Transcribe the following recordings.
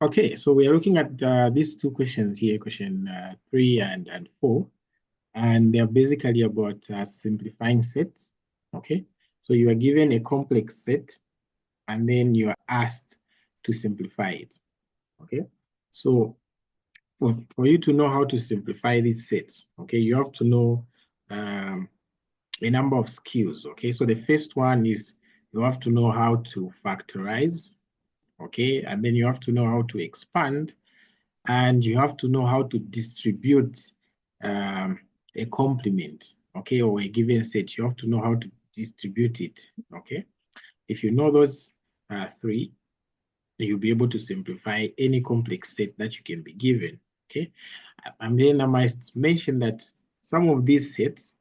Okay, so we are looking at these two questions here, question 3 and 4, and they're basically about simplifying sets. Okay, so you are given a complex set, and then you are asked to simplify it. Okay, so for you to know how to simplify these sets, okay, you have to know a number of skills. Okay, so the first one is you have to know how to factorize. Okay, and then you have to know how to expand, and you have to know how to distribute a complement, okay, or a given set. You have to know how to distribute it, okay? If you know those three, you'll be able to simplify any complex set that you can be given, okay? And then I must mention that some of these sets,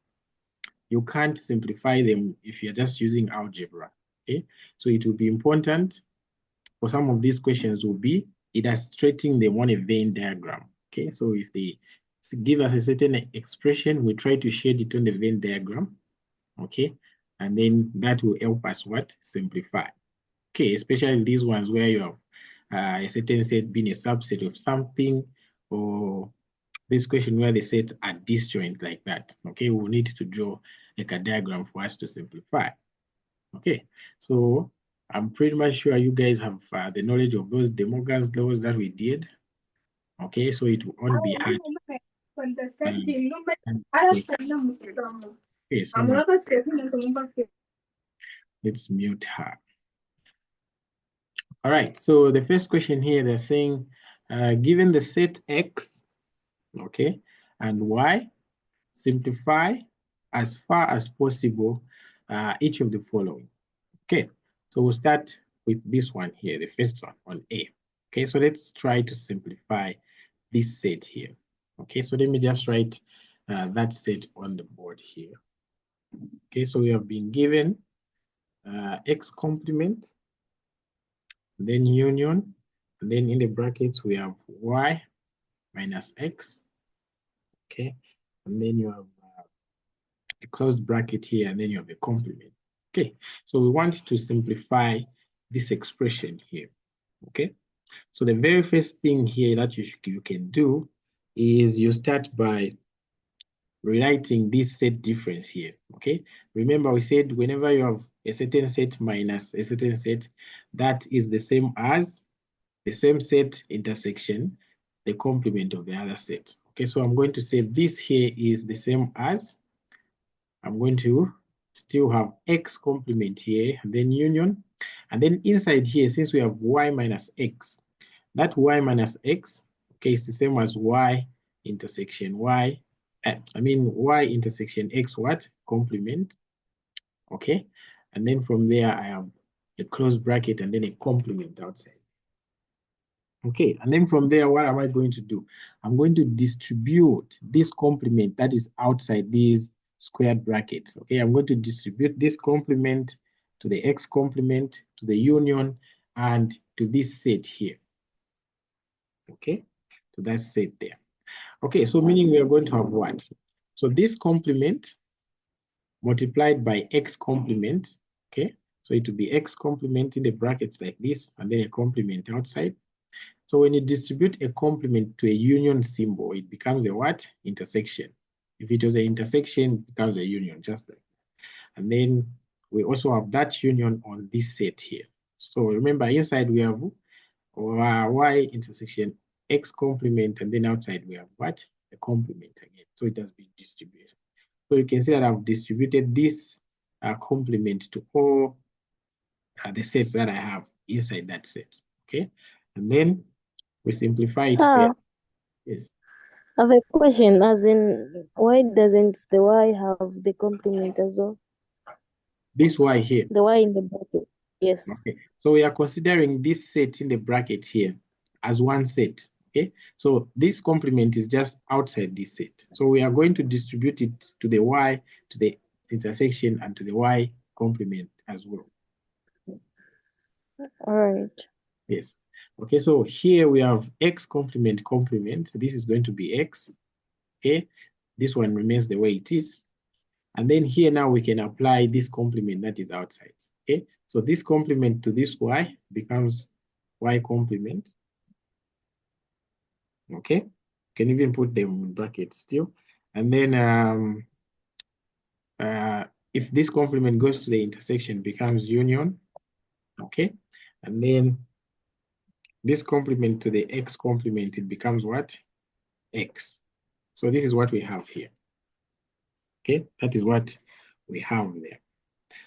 you can't simplify them if you're just using algebra, okay? So it will be important for some of these questions will be illustrating them on a Venn diagram. Okay, so if they give us a certain expression, we try to shade it on the Venn diagram. Okay, and then that will help us what? Simplify. Okay, especially these ones where you have a certain set being a subset of something, or this question where the sets are disjoint like that. Okay, we'll need to draw like a diagram for us to simplify. Okay, so I'm pretty much sure you guys have the knowledge of those Demogas laws that we did. Okay, so it won't be hard. Okay, so let's mute her. All right, so the first question here, they're saying, given the set X, okay, and Y, simplify as far as possible each of the following. Okay, so we'll start with this one here, the first one on A. Okay, so let's try to simplify this set here. Okay, so let me just write that set on the board here. Okay, so we have been given X complement, then union, and then in the brackets we have Y minus X. Okay, and then you have a closed bracket here, and then you have a complement. Okay, so we want to simplify this expression here. Okay, so the very first thing here that you can do is you start by rewriting this set difference here. Okay, remember we said whenever you have a certain set minus a certain set, that is the same as the same set intersection the complement of the other set. Okay, so I'm going to say this here is the same as, I'm going to still have X complement here, and then union, and then inside here, since we have Y minus X, that Y minus X, okay, is the same as Y intersection Y, Y intersection X what? Complement, okay? And then from there, I have a closed bracket and then a complement outside. Okay, and then from there, what am I going to do? I'm going to distribute this complement that is outside these squared brackets. Okay, I'm going to distribute this complement to the X complement, to the union, and to this set here. Okay, so that's set there. Okay, so meaning we are going to have what? So this complement multiplied by X complement, okay? So it will be X complement in the brackets like this, and then a complement outside. So when you distribute a complement to a union symbol, it becomes a what? Intersection. If it was an intersection, it becomes a union, just like that. And then we also have that union on this set here. So remember, inside we have Y intersection X complement, and then outside we have what? A complement again. So it has been distributed. So you can see that I've distributed this complement to all the sets that I have inside that set. Okay, and then we simplify it here. Yes. I have a question, as in, why doesn't the Y have the complement as well? This Y here. The Y in the bracket. Yes. Okay. So we are considering this set in the bracket here as one set. Okay. So this complement is just outside this set. So we are going to distribute it to the Y, to the intersection, and to the Y complement as well. All right. Yes. Okay, so here we have X complement complement. This is going to be X. Okay, this one remains the way it is. And then here now we can apply this complement that is outside. Okay, so this complement to this Y becomes Y complement. Okay, can even put them in brackets still. And then if this complement goes to the intersection, becomes union. Okay, and then this complement to the x complement, it becomes what? X. So this is what we have here. Okay, that is what we have there.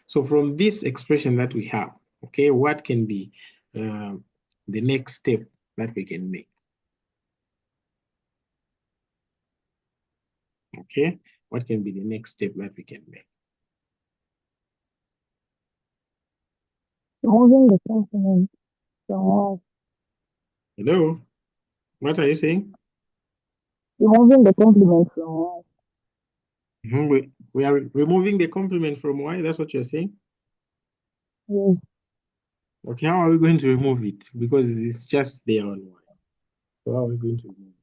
So from this expression that we have, okay, what can be the next step that we can make? Okay, what can be the next step that we can make? Removing the complement from Y. Hello, what are you saying? Removing the complement from Y. We are removing the complement from Y, that's what you're saying? Yes. Okay, how are we going to remove it? Because it's just there on Y. So how are we going to remove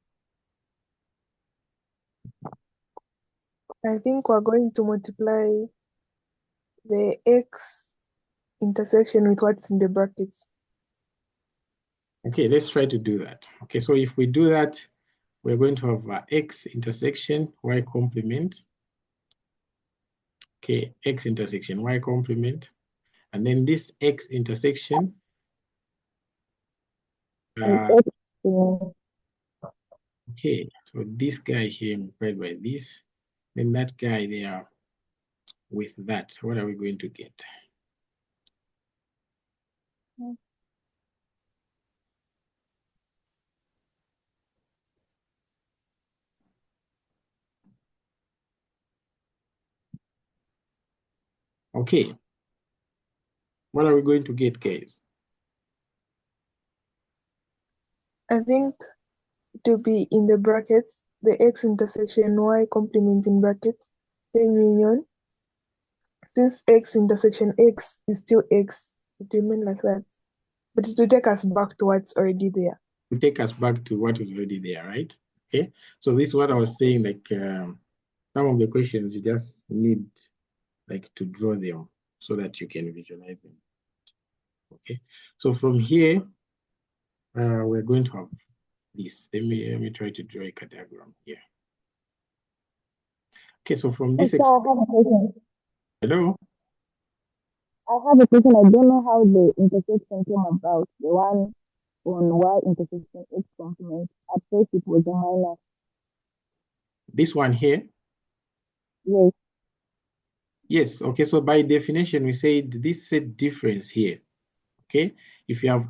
it? I think we're going to multiply the x intersection with what's in the brackets. Okay, let's try to do that. Okay, so if we do that, we're going to have x intersection y complement. Okay, x intersection y complement. And then this x intersection. Okay, so this guy here multiplied by this, then that guy there with that. What are we going to get? Okay, what are we going to get, guys? I think to be in the brackets, the x intersection y complement in brackets, then union. Since x intersection x is still x, it remains like that. But it will take us back to what's already there. To take us back to what was already there, right? Okay, so this is what I was saying, like some of the questions you just need like to draw them so that you can visualize them. Okay, so from here, we're going to have this. Let me try to draw a diagram here. Okay, so from this, hello? I have a question. I don't know how the intersection came about. The one on Y intersection X complement. At first it was a minus. This one here? Yes. Yes, okay, so by definition, we said this set difference here, okay? If you have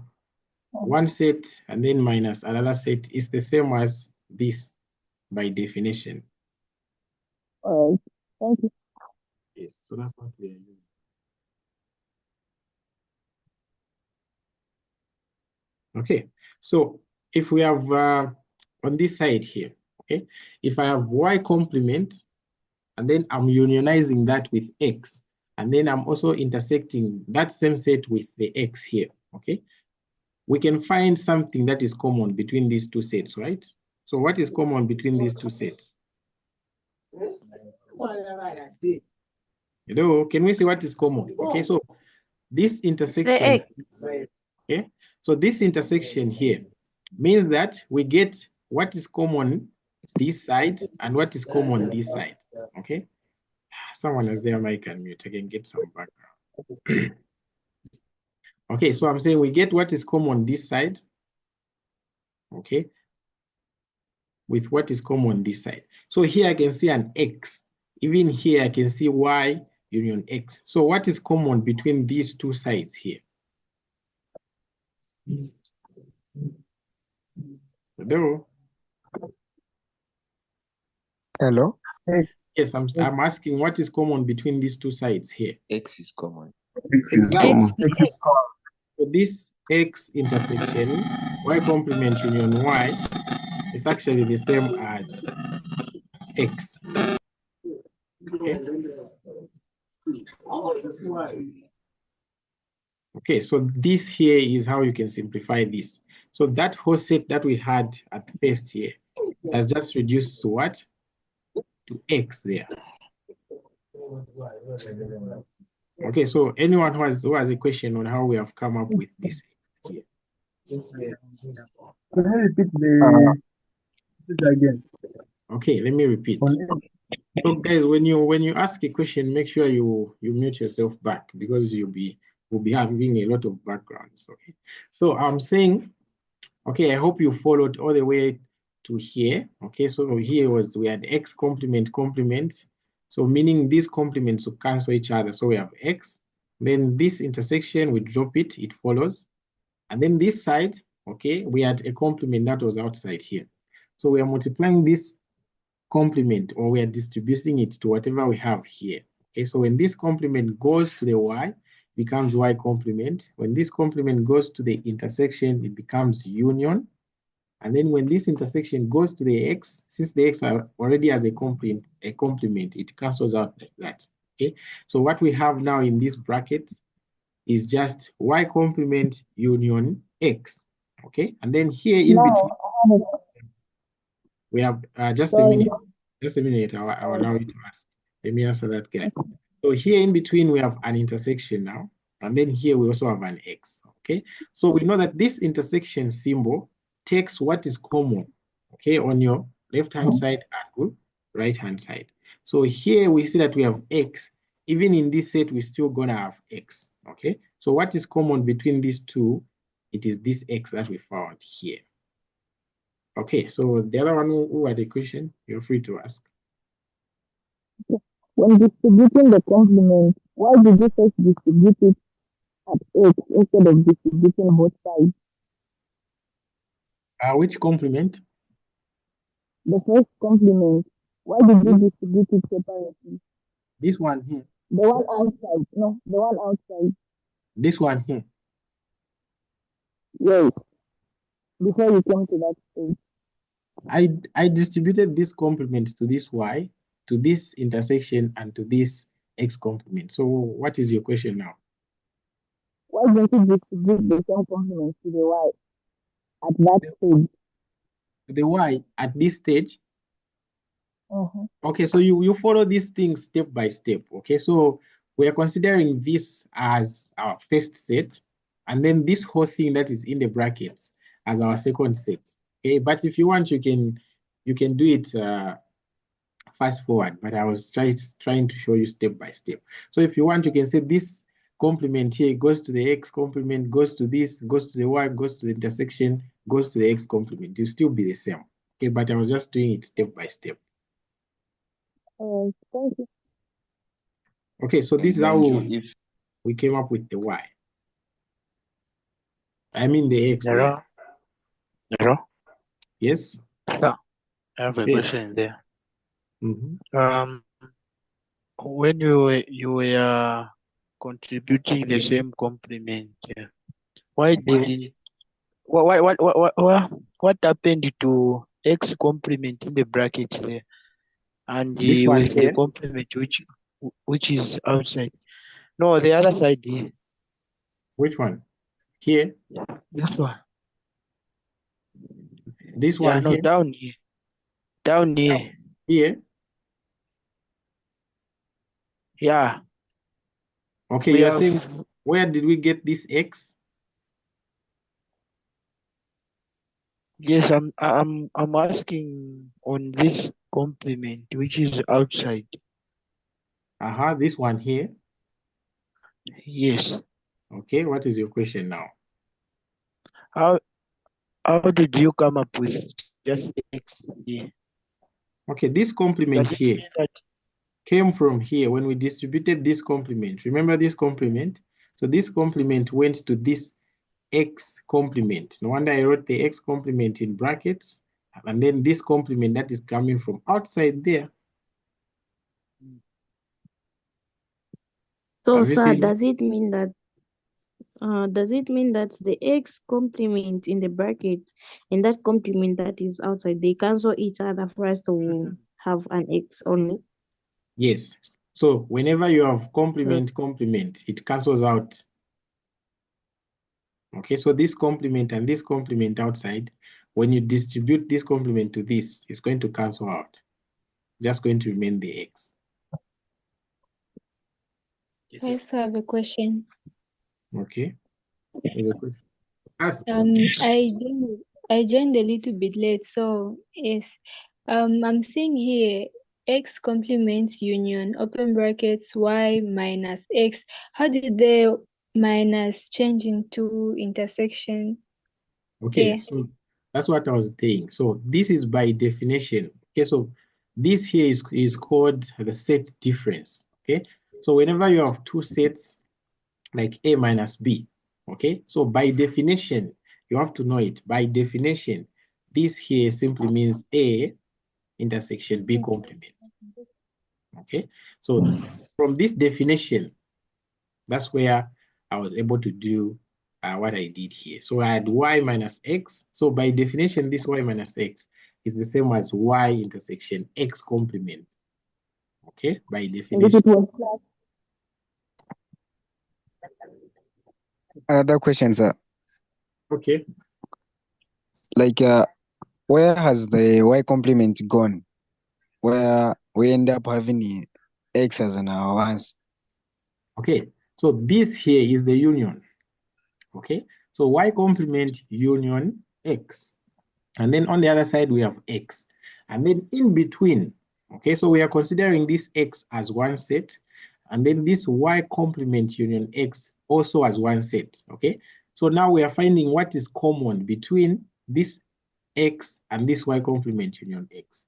one set and then minus another set, is the same as this by definition. All right, thank you. Yes, so that's what we are using. Okay, so if we have on this side here, okay, if I have y complement, and then I'm unionizing that with x, and then I'm also intersecting that same set with the x here, okay? We can find something that is common between these two sets, right? So what is common between these two sets? Hello, can we see what is common? Okay, so this intersection, okay, so this intersection here means that we get what is common this side and what is common this side, okay? Someone has their mic and mute, I can get some background. Okay, so I'm saying we get what is common this side, okay, with what is common this side. So here I can see an x. Even here I can see y union x. So what is common between these two sides here? Hello? Hello? Yes, I'm asking what is common between these two sides here? X is common. Exactly. So this x intersection y complement union y is actually the same as x. Okay. Okay, so this here is how you can simplify this. So that whole set that we had at first here has just reduced to what? To x there. Okay, so anyone who has a question on how we have come up with this here? Can you repeat the Again. Okay, let me repeat. On So guys, when you ask a question, make sure you mute yourself back because we'll be having a lot of backgrounds. Okay. So I'm saying, okay, I hope you followed all the way to here. Okay, so here we had x complement. So meaning these complements will cancel each other. So we have x, then this intersection, we drop it, it follows. And then this side, okay, we had a complement that was outside here. So we are multiplying this complement, or we are distributing it to whatever we have here. Okay, so when this complement goes to the y, becomes y complement. When this complement goes to the intersection, it becomes union. And then when this intersection goes to the x, since the x already has a complement, it cancels out like that. Okay, so what we have now in this bracket is just y complement union x. Okay, and then here in between, Now, I have a we have just a sorry. minute. Just a minute. I'll allow you to ask. Let me answer that guy. So here in between, we have an intersection now. And then here we also have an x. Okay. So we know that this intersection symbol takes what is common, okay, on your left-hand side and right-hand side. So here we see that we have x. Even in this set, we're still gonna have x. Okay. So what is common between these two? It is this x that we found here. Okay, so the other one who had a question, you're free to ask. When distributing the complement, why did you first distribute it at x instead of distributing both sides? Which complement? The first complement, why did you distribute it separately? This one here. The one outside, no, the one outside. This one here. Yes, before you came to that stage. I distributed this complement to this y, to this intersection, and to this x complement. So what is your question now? Why don't you distribute the same complement to the y at that stage? The y at this stage. Mm-hmm. Okay, so you follow these things step by step. Okay, so we are considering this as our first set, and then this whole thing that is in the brackets as our second set. Okay, but if you want, you can do it fast forward, but I was trying to show you step by step. So if you want, you can say this complement here goes to the x complement, goes to this, goes to the y, goes to the intersection, goes to the x complement. You'll still be the same. Okay, but I was just doing it step by step. Thank you. Okay, so this is how we came up with the y. I mean the x. Hello? Hello? Yes? Yeah, I have a question there. Mm-hmm. When you were contributing the same complement, why didn't what happened to x complement in the bracket there, and This one with here? the complement which is outside? No, the other side here. Which one? Here? This one. This one no, here? down here. Down here. Here? Yeah. Okay, you are saying where did we get this x? Yes, I'm asking on this complement which is outside. This one here? Yes. Okay, what is your question now? How did you come up with just x here? Okay, this complement here came from here when we distributed this complement. Remember this complement? So this complement went to this x complement. No wonder I wrote the x complement in brackets, and then this complement that is coming from outside there. So, sir, does it mean that the x complement in the bracket and that complement that is outside, they cancel each other for us to have an x only? Yes. So whenever you have complement, it cancels out. Okay, so this complement and this complement outside, when you distribute this complement to this, it's going to cancel out. Just going to remain the x. I also have a question. Okay. Ask. I I joined a little bit late, so yes. I'm seeing here x complements union, open brackets, y minus x. How did the minus change into intersection? Okay, Yeah. so that's what I was saying. So this is by definition. Okay, so this here is called the set difference. Okay, so whenever you have two sets like A minus B, okay, so by definition, you have to know it. By definition, this here simply means A intersection B complement. Okay, so from this definition, that's where I was able to do what I did here. So I had y minus x. So by definition, this y minus x is the same as y intersection x complement. Okay, by And if definition. it was plus, Another question, sir. Okay. Like, where has the y complement gone? Where we end up having x as an answer. Okay, so this here is the union. Okay, so y complement union x. And then on the other side, we have x. And then in between, okay, so we are considering this x as one set. And then this y complement union x also as one set, okay? So now we are finding what is common between this x and this y complement union x.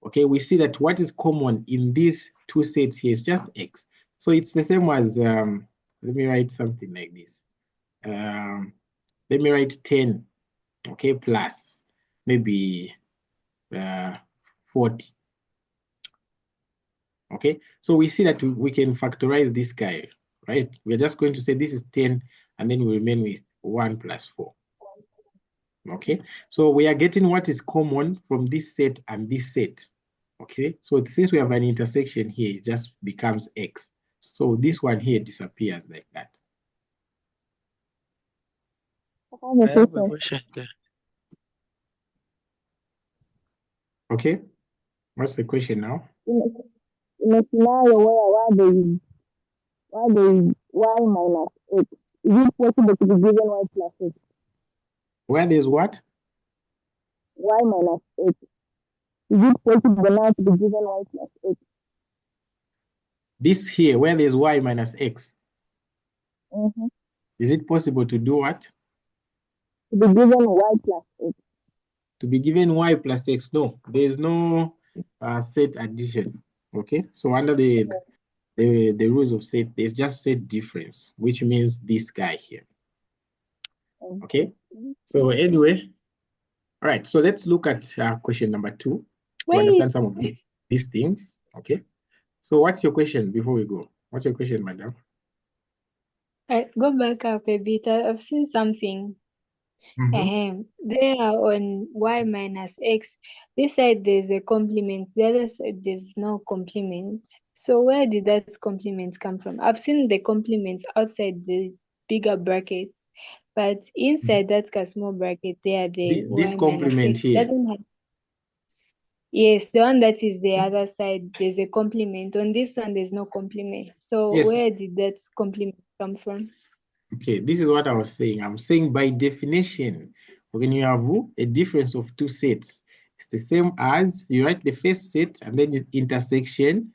Okay, we see that what is common in these two sets here is just x. So it's the same as, let me write something like this. Let me write 10, okay, plus maybe 40. Okay, so we see that we can factorize this guy, right? We're just going to say this is 10, and then we remain with 1 plus 4. Okay, so we are getting what is common from this set and this set. Okay, so since we have an intersection here, it just becomes x. So this one here disappears like that. I I have a question there. Okay, what's the question now? in a scenario where there is y minus x, is it possible to be given y plus x? Where there's what? Y minus x. Is it possible now to be given y plus x? This here, where there's y minus x, Mm-hmm. is it possible to do what? To be given y plus x. To be given y plus x? No, there is no set addition. Okay, so under the rules of set, there's just set difference, which means this guy here. Okay, so anyway, all right, so let's look at question number 2 to understand some of these things. Okay, so what's your question before we go? What's your question, madam? Go back up a bit. I've seen something. There on y minus x. This side there's a complement. The other side there's no complement. So where did that complement come from? I've seen the complements outside the bigger brackets, but inside that small bracket there, the This y complement minus x here. doesn't have. Yes, the one that is the other side, there's a complement. On this one, there's no complement. So Yes. where did that complement come from? Okay, this is what I was saying. I'm saying by definition, when you have a difference of two sets, it's the same as you write the first set and then you intersection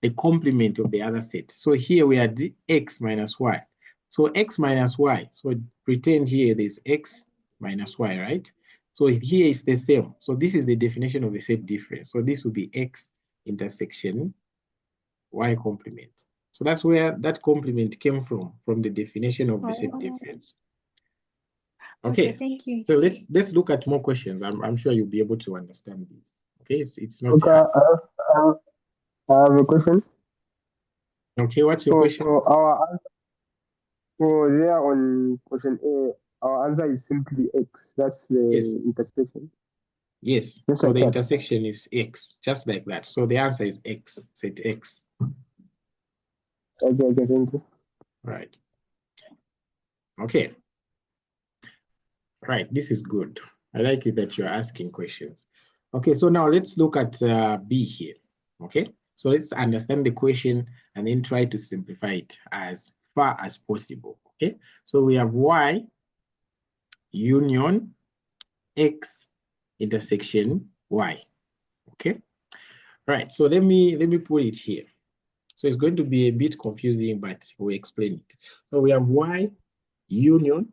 the complement of the other set. So here we are x minus y. So x minus y. So pretend here there's x minus y, right? So here is the same. So this is the definition of the set difference. So this will be x intersection y complement. So that's where that complement came from the definition of the set difference. Okay, thank you. so let's look at more questions. I'm sure you'll be able to understand this. Okay, it's not Okay, hard. I have a question. Okay, what's your question? So there on question A, our answer is simply x. That's the intersection. Yes, just so like the that. intersection is x, just like that. So the answer is x, set x. Okay, thank you. Right. Okay. Right, this is good. I like it that you're asking questions. Okay, so now let's look at B here. Okay, so let's understand the question and then try to simplify it as far as possible. Okay, so we have y union X intersection Y. Okay. Right. So let me put it here. So it's going to be a bit confusing, but we'll explain it. So we have Y union,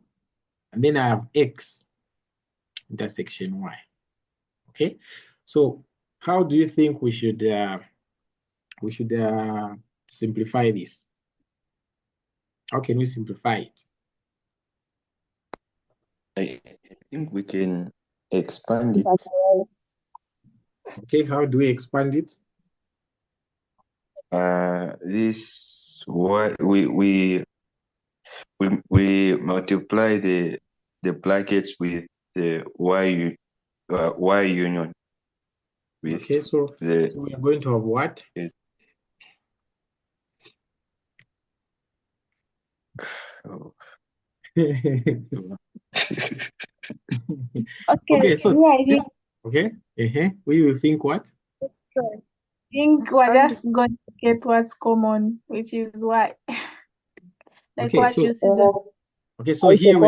and then I have X intersection Y. Okay. So how do you think we should simplify this? How can we simplify it? I think we can expand it. Okay, how do we expand it? This what we multiply the brackets with the y union. With okay, so we are going to have what? Yes. Oh. Okay, so yeah, okay, we will think what? I think we're just going to get what's common, which is why. Like okay, what so, you said. Okay, so here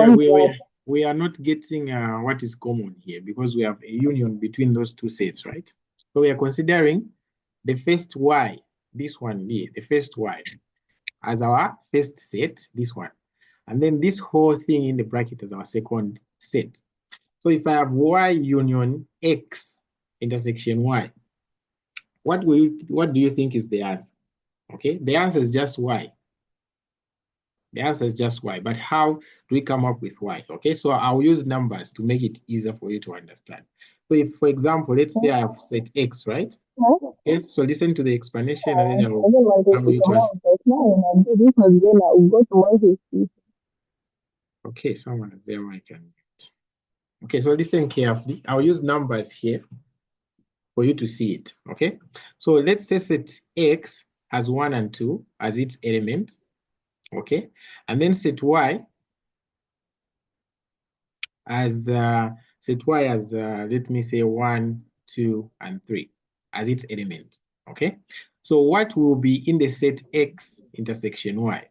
we are not getting what is common here because we have a union between those two sets, right? So we are considering the first Y, this one here, the first Y, as our first set, this one. And then this whole thing in the bracket as our second set. So if I have Y union X intersection Y, what do you think is the answer? Okay, the answer is just Y. The answer is just Y, but how do we come up with Y? Okay, so I'll use numbers to make it easier for you to understand. So if, for example, let's say I have set X, right? Okay, so listen to the explanation and then I will you to okay, someone is there, I can get. Okay, so listen carefully. I'll use numbers here for you to see it, okay? So let's say set X as 1 and 2 as its elements, okay? And then set Y as let me say 1, 2, and 3 as its element. Okay, so what will be in the set X intersection Y?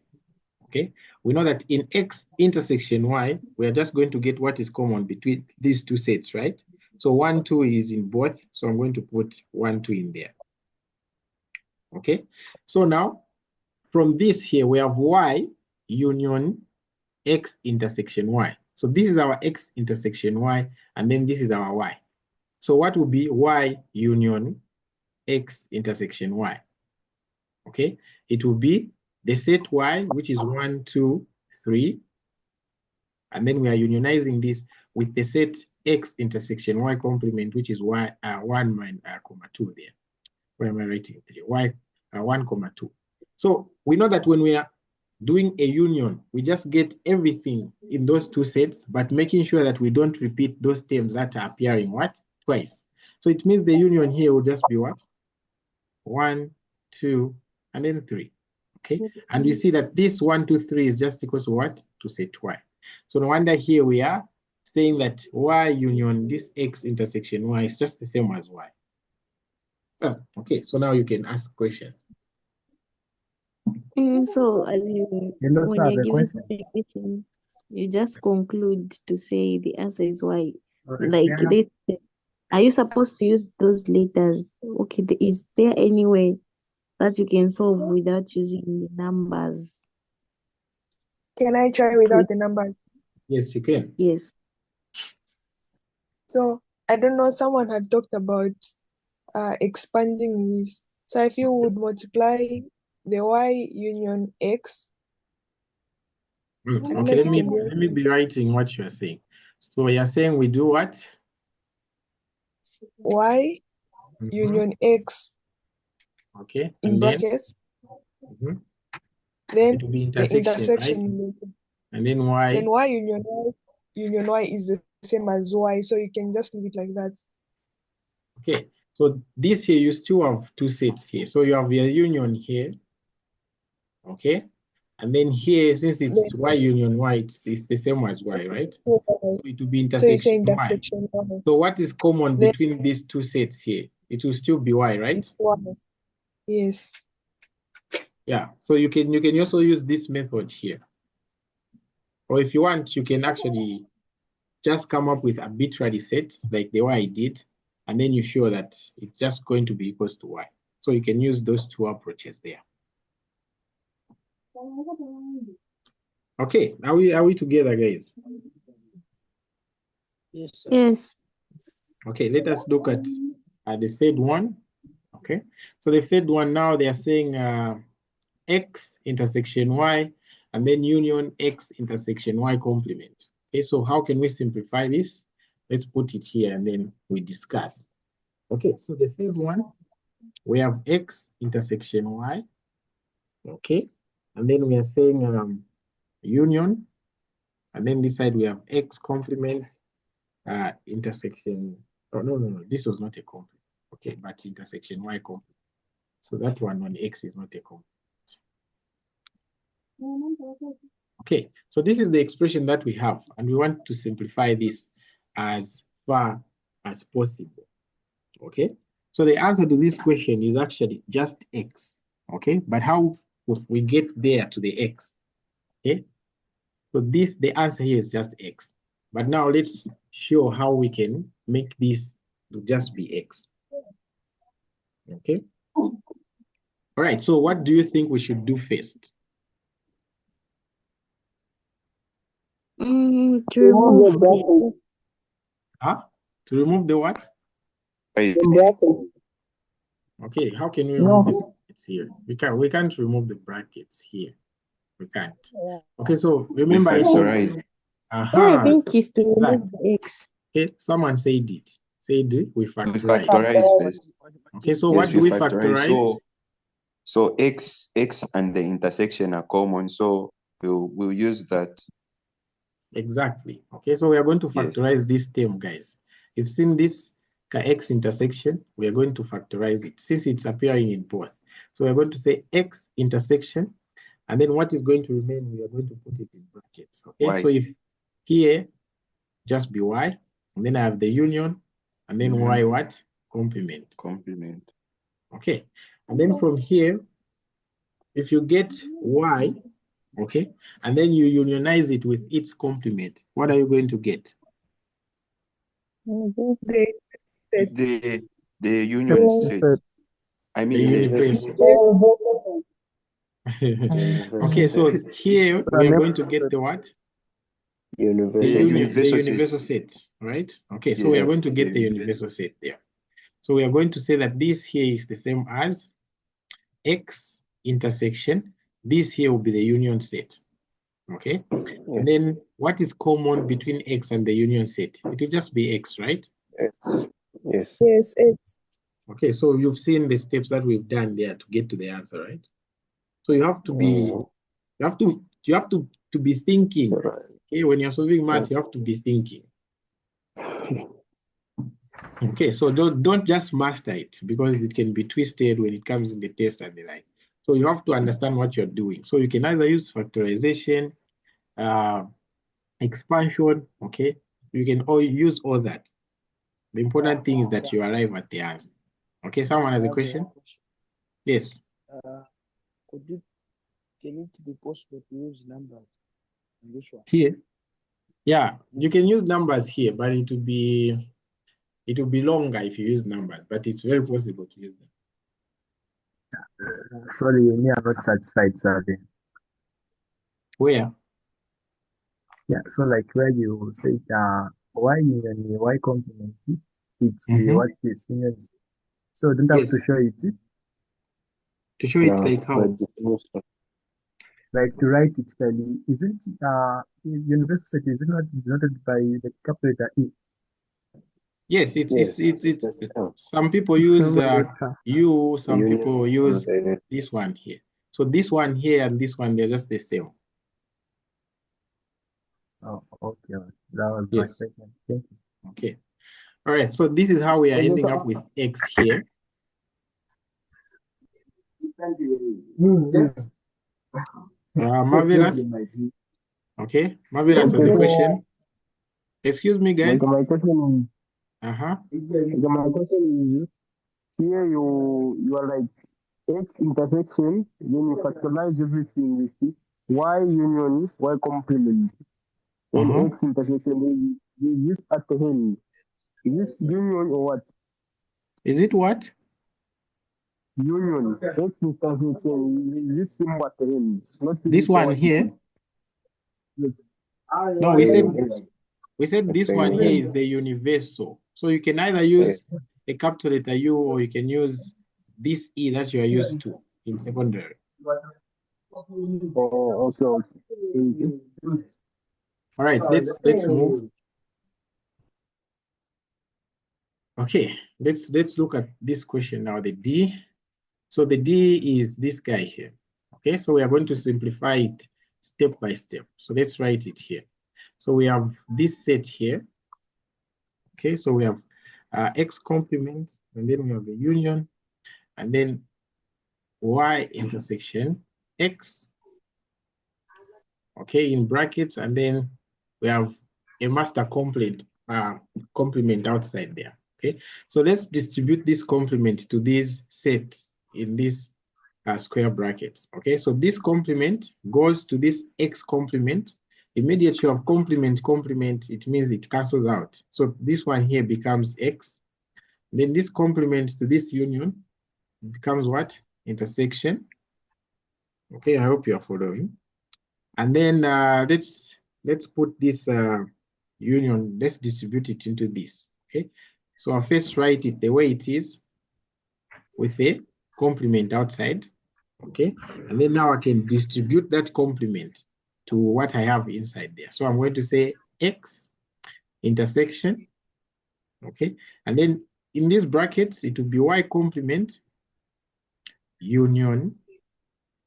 Okay, we know that in X intersection Y, we are just going to get what is common between these two sets, right? So 1, 2 is in both, so I'm going to put 1, 2 in there. Okay, so now from this here, we have Y union X intersection Y. So this is our X intersection Y, and then this is our Y. So what will be Y union X intersection Y? Okay, it will be the set Y, which is 1, 2, 3, and then we are unionizing this with the set X intersection Y complement, which is Y 1, 2 there. Where am I writing 3? Y 1, 2. So we know that when we are doing a union, we just get everything in those two sets, but making sure that we don't repeat those terms that are appearing what? Twice. So it means the union here will just be what? 1, 2, and then 3. Okay, and we see that this 1, 2, 3 is just equal to what? To set Y. So no wonder here we are saying that Y union this X intersection Y is just the same as Y. Oh, okay, so now you can ask questions. So Hello, when sir, you're the giving question. the question, you just conclude to say the answer is Y. Okay, Like this, are you supposed to use those letters? Okay, is there any way that you can solve without using the numbers? Can I try without the numbers? Yes, you can. Yes. So I don't know, someone had talked about expanding this. So if you would multiply the Y union X, Okay, let me be writing what you're saying. So you're saying we do what? Y union X. Okay, in brackets. Then it will be the intersection. right? And then Y. Then Y union Y is the same as Y, so you can just leave it like that. Okay, so this here you still have two sets here. So you have your union here. Okay, and then here, since it's Y union Y, it's the same as Y, right? So it will be intersection Y. So what is common between these two sets here? It will still be Y, right? It's Y. Yes. Yeah, so you can also use this method here. Or if you want, you can actually just come up with arbitrary sets like the way I did, and then you show that it's just going to be equals to y. So you can use those two approaches there. Okay, are we together, guys? Yes, sir. Yes. Okay, let us look at the third one. Okay, so the third one now they are saying x intersection y, and then union x intersection y complement. Okay, so how can we simplify this? Let's put it here and then we discuss. Okay, so the third one, we have x intersection y. Okay, and then we are saying union, and then this side we have x complement intersection. Oh, no, this was not a complement. Okay, but intersection y complement. So that one on x is not a complement. Okay, so this is the expression that we have, and we want to simplify this as far as possible. Okay, so the answer to this question is actually just x. Okay, but how we get there to the x? Okay, so the answer here is just x. But now let's show how we can make this to just be x. Okay. All right, so what do you think we should do first? To remove the To remove the what? The Okay, how can we remove the brackets here? We can't remove the brackets here. We can't. Okay, so remember I told you. I think is to remove the x. Okay, someone said it. Said we factorize. We factorize first. Okay, so what do we factorize? So x and the intersection are common, so we'll use that. Exactly. Okay, so we are going to factorize this term, guys. You've seen this x intersection, we are going to factorize it since it's appearing in both. So we're going to say x intersection, and then what is going to remain, we are going to put it in brackets. Okay, Y. so if here just be y, and then I have the union, and then y what? Complement. Complement. Okay, and then from here, if you get y, okay, and then you unionize it with its complement, what are you going to get? The union set. I mean the universal. Okay, so here we are going to get the what? The universal set, right? Okay, so we are going to get the universal set there. So we are going to say that this here is the same as x intersection. This here will be the union set. Okay, and then what is common between x and the union set? It will just be x, right? Yes. Yes, x. Okay, so you've seen the steps that we've done there to get to the answer, right? So you have to be, you have to be thinking. Okay, when you're solving math, you have to be thinking. Okay, so don't just master it, because it can be twisted when it comes in the test and the like. So you have to understand what you're doing. So you can either use factorization, expansion, okay? You can use all that. The important thing is that you arrive at the answer. Okay, someone has a question? Yes. Can it be possible to use numbers in this one? Here? Yeah, you can use numbers here, but it will be longer if you use numbers, but it's very possible to use them. Sorry, me are not satisfied, sir. Where? Yeah, so like where you say y union y complement, it's what's this? So don't have to show it. To show it like how? Like to write it clearly, isn't university is not denoted by the capital E? Yes, it's some people use U, some people use this one here. So this one here and this one, they're just the same. Oh, okay. That was my question. Thank you. Okay. All right. So this is how we are ending up with X here. Marvelous. Okay. Marvelous has a question. Excuse me, guys. My question is, my question is, here you are like X intersection, then you factorize everything with it. Y union, Y complement. Then X intersection, With this at the end. Is this union or what? Is it what? Union. X intersection with this symbol at the end. Not This one here? Yes. No, we said this one here is the universal. So you can either use a capital letter U or you can use this E that you are used to in secondary. Oh, okay. All right, let's move. Okay, let's look at this question now, the D. So the D is this guy here. Okay, so we are going to simplify it step by step. So let's write it here. So we have this set here. Okay, so we have X complement, and then we have a union, and then Y intersection X, okay, in brackets, and then we have a master complement outside there. Okay, so let's distribute this complement to these sets in these square brackets. Okay, so this complement goes to this X complement. Immediately you have complement, it means it cancels out. So this one here becomes X. Then this complement to this union becomes what? Intersection. Okay, I hope you are following. And then let's put this union, let's distribute it into this. Okay, so I'll first write it the way it is with a complement outside. Okay, and then now I can distribute that complement to what I have inside there. So I'm going to say X intersection. Okay, and then in these brackets it will be Y complement union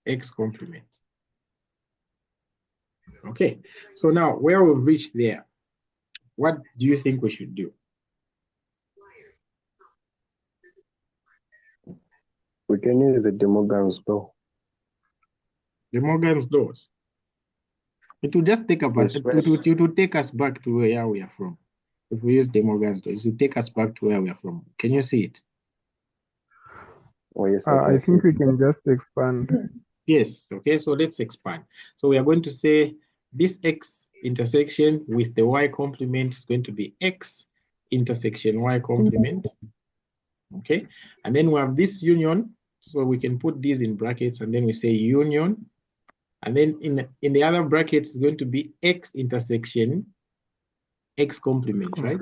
X complement. Okay, so now where we've reached there, what do you think we should do? We can use the De Morgan's law. De Morgan's laws. It will just take us, it will take us back to where we are from. If we use De Morgan's laws, it will take us back to where we are from. Can you see it? Oh, yes, I think we can just expand. Yes, okay, so let's expand. So we are going to say this X intersection with the Y complement is going to be X intersection Y complement. Okay, and then we have this union, so we can put these in brackets and then we say union. And then in the other brackets, it's going to be X intersection X complement, right?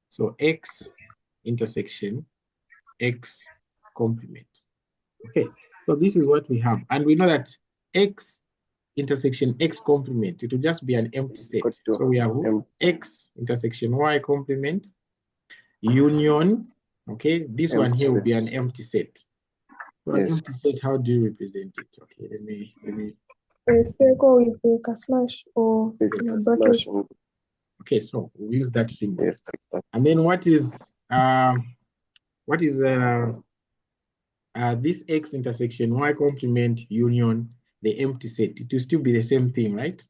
So X intersection X complement. Okay, so this is what we have. And we know that X intersection X complement, it will just be an empty set. So we have X intersection Y complement, union, okay? This one here will be an empty set. So an empty set, how do you represent it? Okay, let me A circle with like a slash or a bracket. Okay, so we'll use that symbol. Yes. And then what is this X intersection Y complement union, the empty set? It will still be the same thing, right?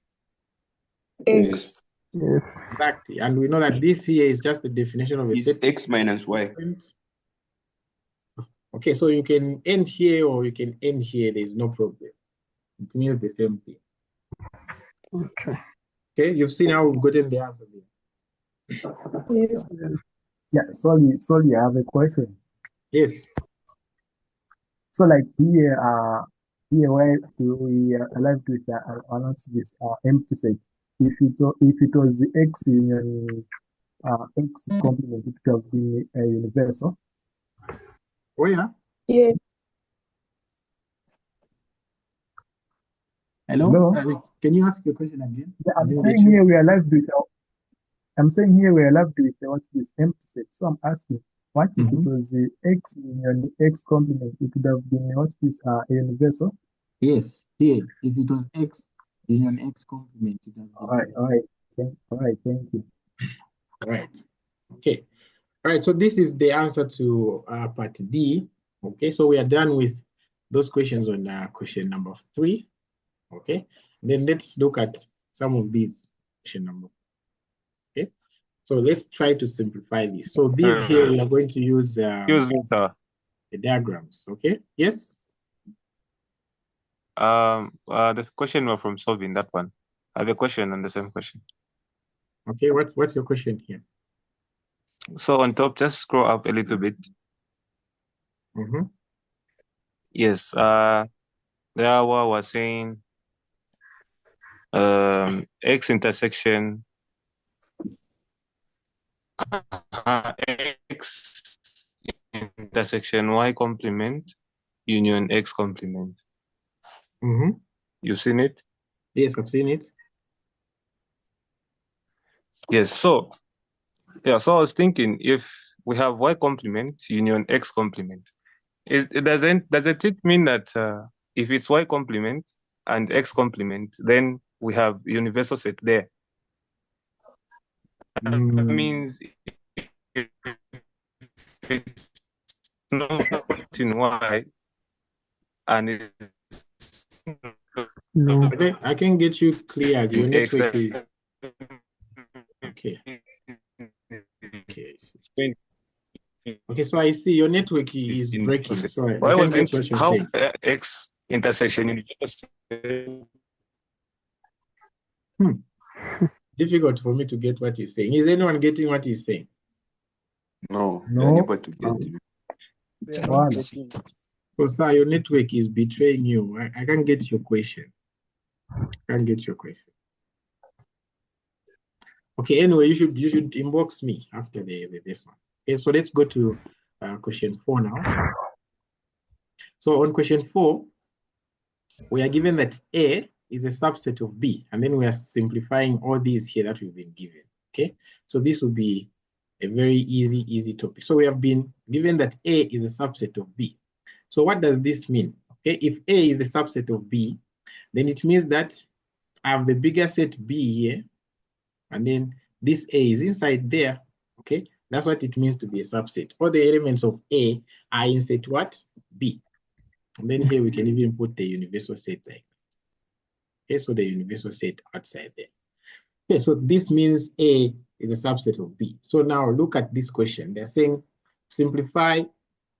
X. Yes. Exactly. And we know that this here is just the definition of a set. X minus Y. Okay, so you can end here or you can end here. There's no problem. It means the same thing. Okay. Okay, you've seen how we've gotten the answer there. Yes. Yeah, sorry, I have a question. Yes. So like here where we are left with this empty set. If it was the X union X complement, it could have been a universal. Oh yeah. Yeah. Hello? Can you ask your question again? Yeah, I'm saying here we are left with what's this empty set. So I'm asking, what if it was the X union X complement? It would have been what's this a universal? Yes, here. If it was X union X complement, it would have been. All right, thank you. All right. Okay. All right, so this is the answer to part D. Okay, so we are done with those questions on question number 3. Okay, then let's look at some of these question number. Okay, so let's try to simplify this. So these here we are going to use excuse me, sir. The diagrams. Okay, yes. The question we're from solving that one. I have a question on the same question. Okay, what's your question here? So on top, just scroll up a little bit. Mm-hmm. Yes, there was saying X intersection X intersection Y complement union X complement. Mm-hmm. You've seen it? Yes, I've seen it. Yes, so I was thinking if we have Y complement union X complement, does it mean that if it's Y complement and X complement, then we have universal set there? That means if it's not in Y and it's No. Okay, I can get you clear. Your in X, network is okay. Okay, so I see your network is breaking. So I Why can get wasn't what you're how saying. X intersection universal? Difficult for me to get what he's saying. Is anyone getting what he's saying? No, No. we are unable to get it. So, sir, your network is betraying you. I can't get your question. Okay, anyway, you should inbox me after this one. Okay, so let's go to question 4 now. So on question 4, we are given that A is a subset of B, and then we are simplifying all these here that we've been given. Okay, so this will be a very easy topic. So we have been given that A is a subset of B. So what does this mean? Okay, if A is a subset of B, then it means that I have the bigger set B here, and then this A is inside there. Okay, that's what it means to be a subset. All the elements of A are in set what? B. And then here we can even put the universal set like that. Okay, so the universal set outside there. Okay, so this means A is a subset of B. So now look at this question. They're saying simplify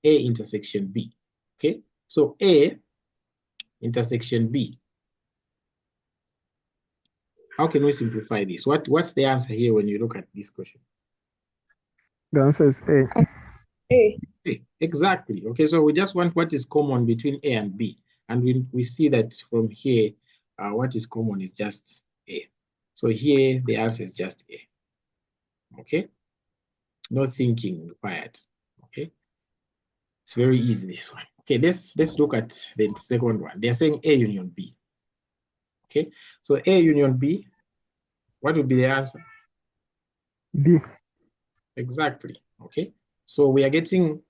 A intersection B. Okay, so A intersection B. How can we simplify this? What's the answer here when you look at this question? The answer is A. A. Exactly. Okay, so we just want what is common between A and B. And we see that from here, what is common is just A. So here, the answer is just A. Okay? No thinking required. Okay? It's very easy, this one. Okay, let's look at the second one. They're saying A union B. Okay, so A union B, what would be the answer? B. Exactly. Okay, so we are getting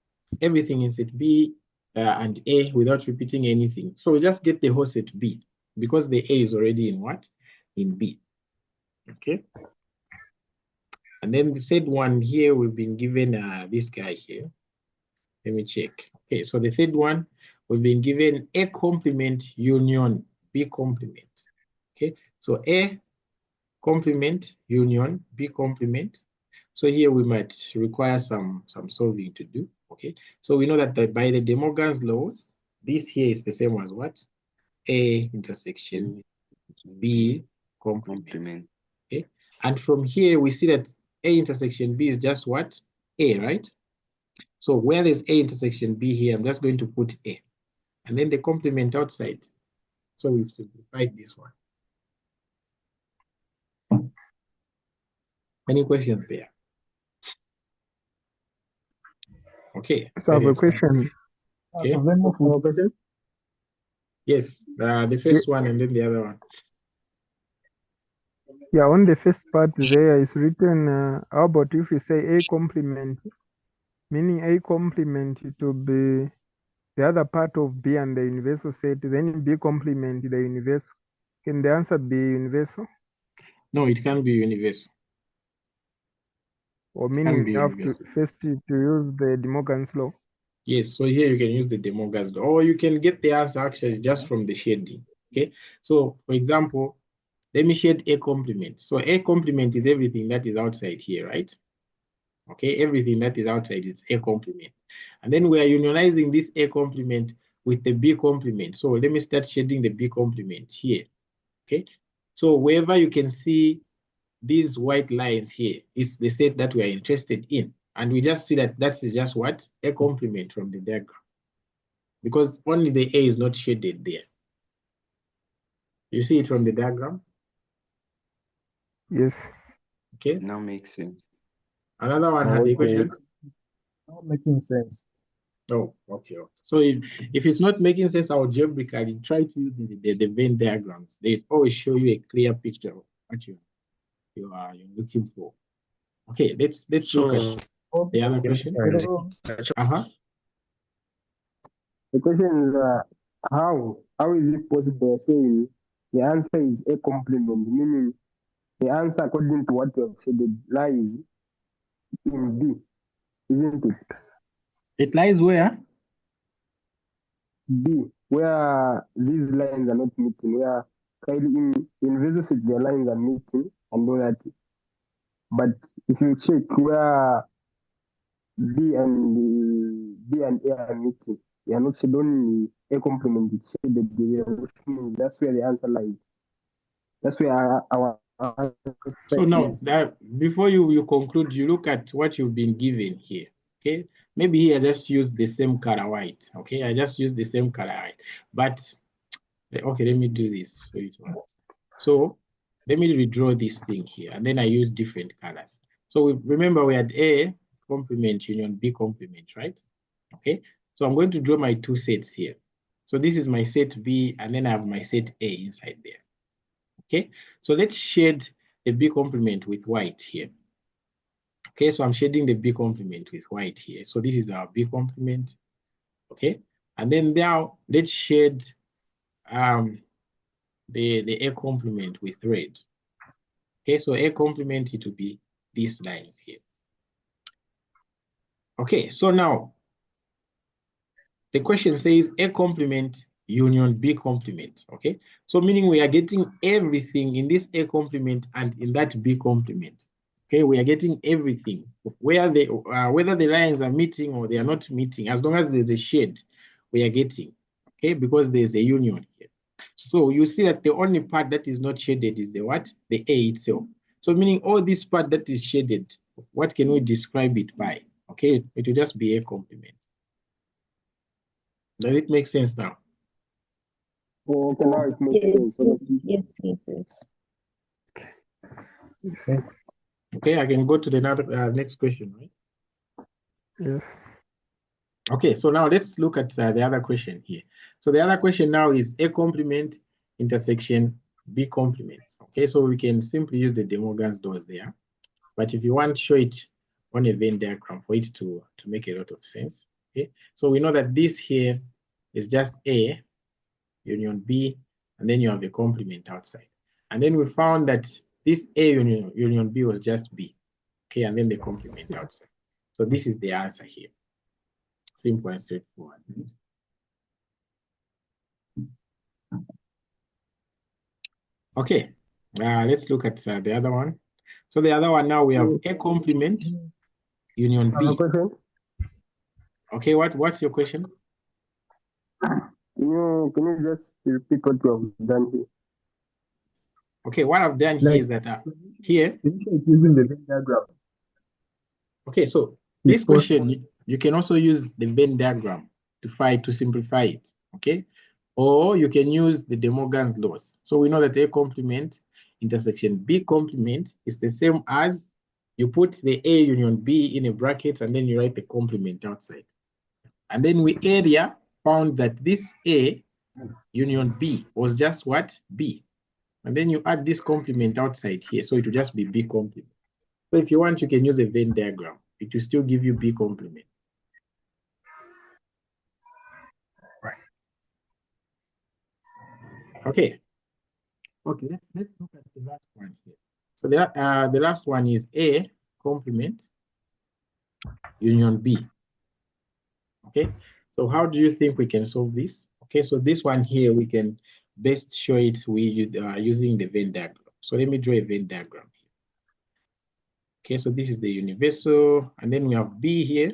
everything in set B and A without repeating anything. So we just get the whole set B because the A is already in what? In B. Okay. And then the third one here, we've been given this guy here. Let me check. Okay, so the third one, we've been given A complement union B complement. Okay, so A complement union B complement. So here we might require some solving to do. Okay, so we know that by the De Morgan's laws, this here is the same as what? A intersection B complement. Okay, and from here we see that A intersection B is just what? A, right? So where there's A intersection B here, I'm just going to put A. And then the complement outside. So we've simplified this one. Any questions there? Okay. So I have a question. Okay. Yes, the first one and then the other one. Yeah, on the first part there is written, how about if you say A complement, meaning A complement to be the other part of B and the universal set, then B complement the universal. Can the answer be universal? No, it can't be universal. Or meaning you have to first to use the De Morgan's law? Yes, so here you can use the De Morgan's law, or you can get the answer actually just from the shading. Okay, so for example, let me shade A complement. So A complement is everything that is outside here, right? Okay, everything that is outside is A complement. And then we are unionizing this A complement with the B complement. So let me start shading the B complement here. Okay, so wherever you can see these white lines here is the set that we are interested in. And we just see that that is just what? A complement from the diagram. Because only the A is not shaded there. You see it from the diagram? Yes. Okay. Now makes sense. Another one had a question? Not making sense. Oh, okay. So if it's not making sense algebraically, try to use the Venn diagrams. They always show you a clear picture of what you're looking for. Okay, let's look at the other question. The question is how is it possible saying the answer is a complement, meaning the answer according to what you have said lies in B, isn't it? It lies where? B, where these lines are not meeting, where in velocity the lines are meeting and all that. But if you check where B and A are meeting, they are not shaded, only A complement is shaded. That's where the answer lies. That's where our so now that before you conclude, you look at what you've been given here. Okay, maybe here I just use the same color white. Okay, I just use the same color white. But okay, let me do this so it works. So let me redraw this thing here, and then I use different colors. So remember we had A complement union B complement, right? Okay, so I'm going to draw my two sets here. So this is my set B, and then I have my set A inside there. Okay, so let's shade the B complement with white here. Okay, so I'm shading the B complement with white here. So this is our B complement. Okay, and then now let's shade the A complement with red. Okay, so A complement, it will be these lines here. Okay, so now the question says A complement union B complement. Okay, so meaning we are getting everything in this A complement and in that B complement. Okay, we are getting everything where whether the lines are meeting or they are not meeting, as long as there's a shade, we are getting. Okay, because there's a union here. So you see that the only part that is not shaded is the what? The A itself. So meaning all this part that is shaded, what can we describe it by? Okay, it will just be A complement. Does it make sense now? Okay, now it makes sense. Yes. Next. Okay, I can go to the next question, right? Yes. Okay, so now let's look at the other question here. So the other question now is A complement intersection B complement. Okay, so we can simply use the De Morgan's laws there. But if you want to show it on a Venn diagram for it to make a lot of sense. Okay, so we know that this here is just A union B, and then you have a complement outside. And then we found that this A union B was just B. Okay, and then the complement outside. So this is the answer here. Simple and straightforward. Okay, let's look at the other one. So the other one now we have A complement union B. Okay, what's your question? Can you just repeat what you have done here? Okay, what I've done here is that here. Using the Venn diagram. Okay, so this question, you can also use the Venn diagram to simplify it, okay? Or you can use the De Morgan's laws. So we know that A complement intersection B complement is the same as you put the A union B in a bracket and then you write the complement outside. And then we earlier found that this A union B was just what? B. And then you add this complement outside here, so it will just be B complement. So if you want, you can use a Venn diagram. It will still give you B complement. Right. Okay. Okay, let's look at the last one here. So the last one is A complement union B. Okay, so how do you think we can solve this? Okay, so this one here, we can best show it using the Venn diagram. So let me draw a Venn diagram here. Okay, so this is the universal, and then we have B here.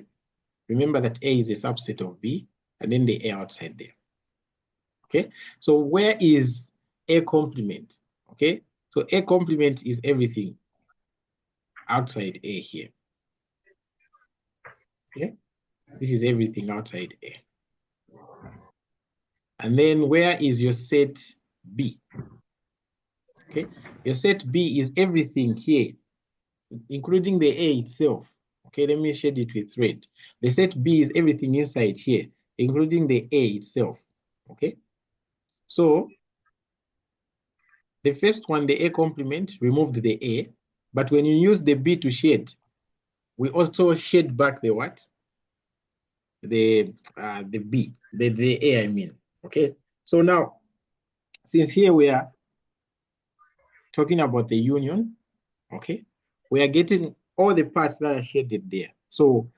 Remember that A is a subset of B, and then the A outside there. Okay, so where is A complement? Okay, so A complement is everything. outside A here. Okay, this is everything outside A. And then where is your set B? Okay, your set B is everything here, including the A itself. Okay, let me shade it with red. The set B is everything inside here, including the A itself. Okay, so the first one, the A complement, removed the A, but when you use the B to shade, we also shade back the what? The B, the A, I mean. Okay, so now, since here we are talking about the union, okay, we are getting all the parts that are shaded there. So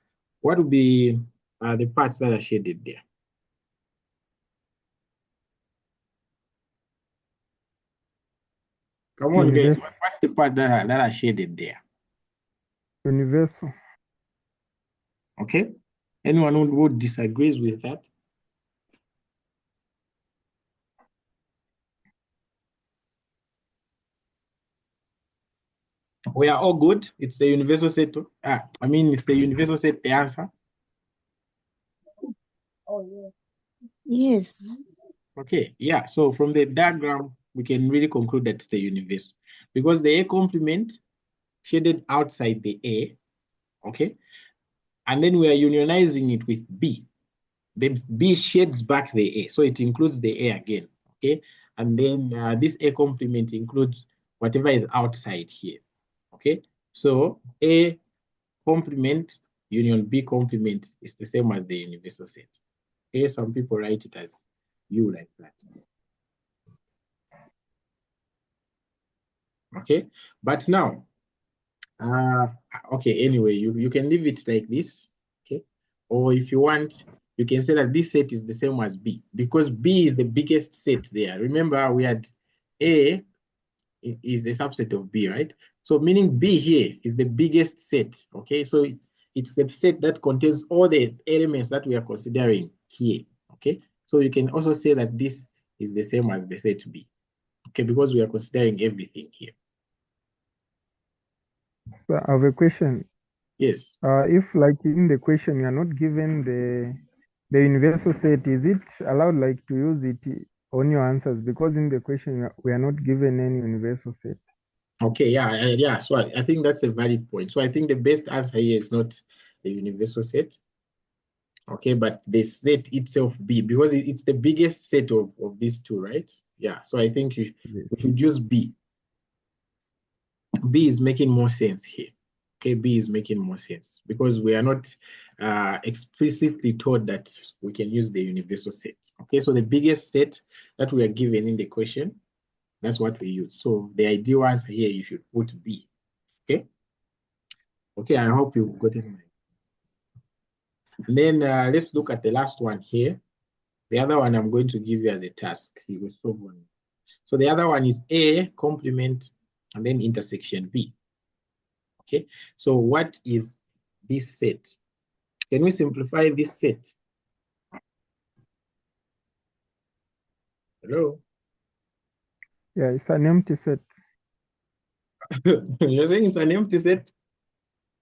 what would be the parts that are shaded there? Come on, guys, what's the part that are shaded there? Universal. Okay, anyone who disagrees with that? We are all good. It's the universal set. I mean, it's the universal set, the answer. Oh, yeah. Yes. Okay, yeah. So from the diagram, we can really conclude that it's the universal because the A complement shaded outside the A, okay? And then we are unionizing it with B. The B shades back the A, so it includes the A again, okay? And then this A complement includes whatever is outside here, okay? So A complement union B complement is the same as the universal set. Okay, some people write it as U like that. Okay, but now, okay, anyway, you can leave it like this, okay? Or if you want, you can say that this set is the same as B because B is the biggest set there. Remember, we had A is a subset of B, right? So meaning B here is the biggest set, okay? So it's the set that contains all the elements that we are considering here, okay? So you can also say that this is the same as the set B, okay? Because we are considering everything here. So I have a question. Yes. If like in the question you are not given the universal set, is it allowed like to use it on your answers? Because in the question we are not given any universal set. Okay, yeah. So I think that's a valid point. So I think the best answer here is not the universal set. Okay, but the set itself B, because it's the biggest set of these two, right? Yeah, so I think we should use B. B is making more sense here. Okay, B is making more sense because we are not explicitly told that we can use the universal set. Okay, so the biggest set that we are given in the question, that's what we use. So the ideal answer here, you should put B. Okay. Okay, I hope you've gotten it. And then let's look at the last one here. The other one I'm going to give you as a task. You will solve one. So the other one is A complement and then intersection B. Okay, so what is this set? Can we simplify this set? Hello? Yeah, it's an empty set. You're saying it's an empty set?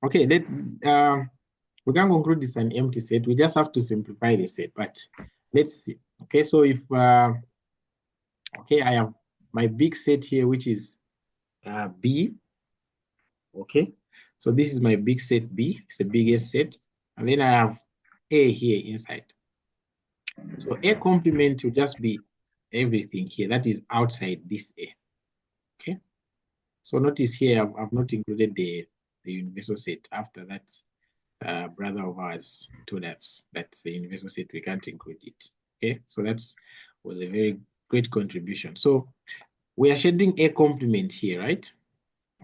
Okay, we can conclude it's an empty set. We just have to simplify the set, but let's see. Okay, so if, okay, I have my big set here, which is B. Okay, so this is my big set B. It's the biggest set. And then I have A here inside. So A complement will just be everything here that is outside this A. Okay, so notice here I've not included the universal set. After that, brother of ours told us that's the universal set, we can't include it. Okay, so was a very great contribution. So we are shading A complement here, right?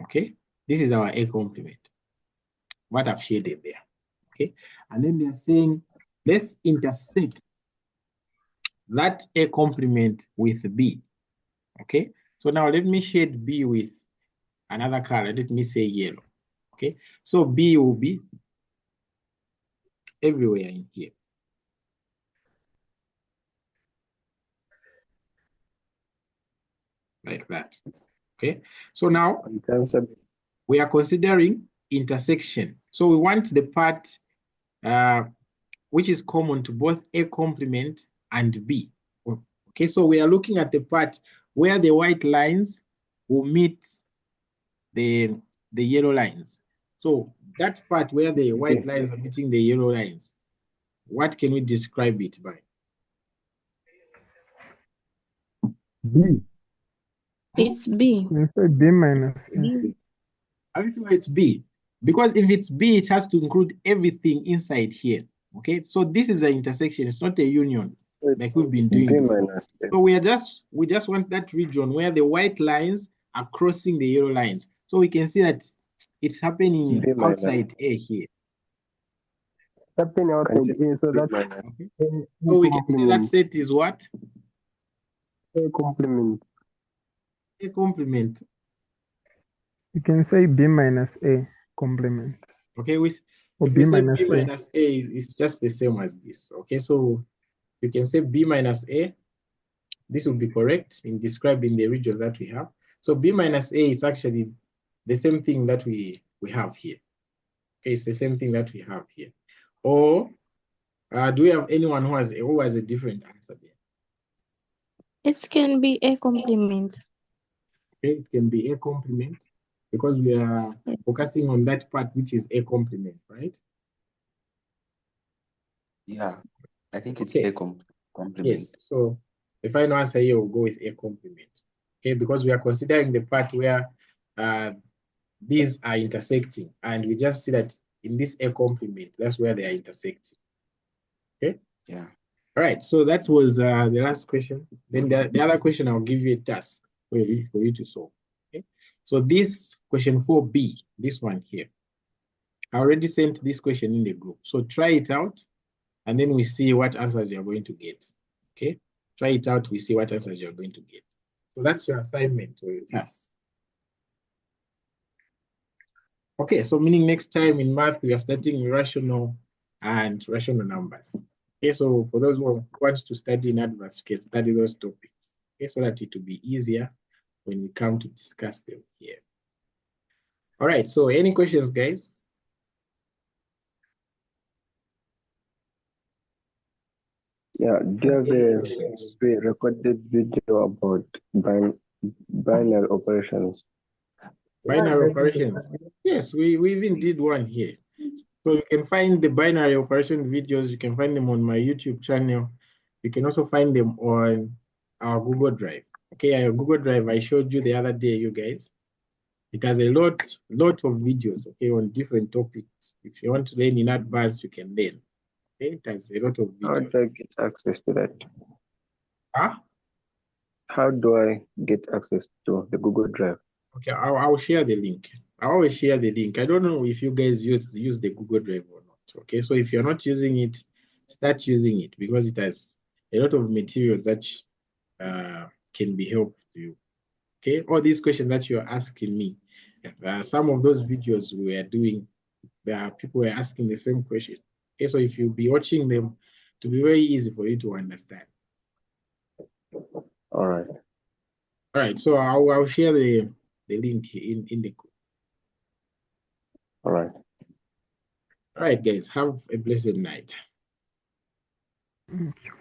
Okay, this is our A complement. What I've shaded there. Okay, and then they're saying let's intersect that A complement with B. Okay, so now let me shade B with another color. Let me say yellow. Okay, so B will be everywhere in here. Like that. Okay, so now we are considering intersection. So we want the part which is common to both A complement and B. Okay, so we are looking at the part where the white lines will meet the yellow lines. So that part where the white lines are meeting the yellow lines, what can we describe it by? B. It's B. You say B minus A. Are you sure it's B? Because if it's B, it has to include everything inside here. Okay, so this is an intersection, it's not a union like we've been doing. B minus A. So we just want that region where the white lines are crossing the yellow lines. So we can see that it's happening B minus. outside A here. Happening outside A, so that Okay. So we can say that set is what? A complement. A complement. You can say B minus A complement. Okay, Or if B we say minus B A. minus A is just the same as this. Okay, so you can say B minus A. This will be correct in describing the region that we have. So B minus A is actually the same thing that we have here. Okay, it's the same thing that we have here. Or do we have anyone who has a different answer there? It can be A complement. Okay, it can be A complement because we are focusing on that part which is A complement, right? Yeah, I think it's Okay. A complement. Yes, so the final answer here will go with A complement. Okay, because we are considering the part where these are intersecting, and we just see that in this A complement, that's where they are intersecting. Okay? Yeah. All right, so that was the last question. Then the other question, I'll give you a task for you to solve. Okay? So this question 4B, this one here, I already sent this question in the group. So try it out, and then we see what answers you're going to get. Okay? Try it out, we see what answers you're going to get. So that's your assignment or your task. Okay, so meaning next time in math, we are starting rational and rational numbers. Okay, so for those who want to study in advance, you can study those topics. Okay, so that it will be easier when we come to discuss them here. All right, so any questions, guys? Yeah, do you have a recorded video about binary operations? Binary operations. Yes, we even did one here. So you can find the binary operation videos, you can find them on my YouTube channel. You can also find them on our Google Drive. Okay, our Google Drive I showed you the other day, you guys. It has a lot of videos, okay, on different topics. If you want to learn in advance, you can learn. Okay, it has a lot of videos. How do I get access to that? Huh? How do I get access to the Google Drive? Okay, I'll share the link. I always share the link. I don't know if you guys use the Google Drive or not. Okay, so if you're not using it, start using it because it has a lot of materials that can be helpful to you. Okay, all these questions that you're asking me, some of those videos we are doing, there are people who are asking the same question. Okay, so if you'll be watching them, it will be very easy for you to understand. All right. All right, so I'll share the link in the group. All right. All right, guys, have a blessed night. Thank you.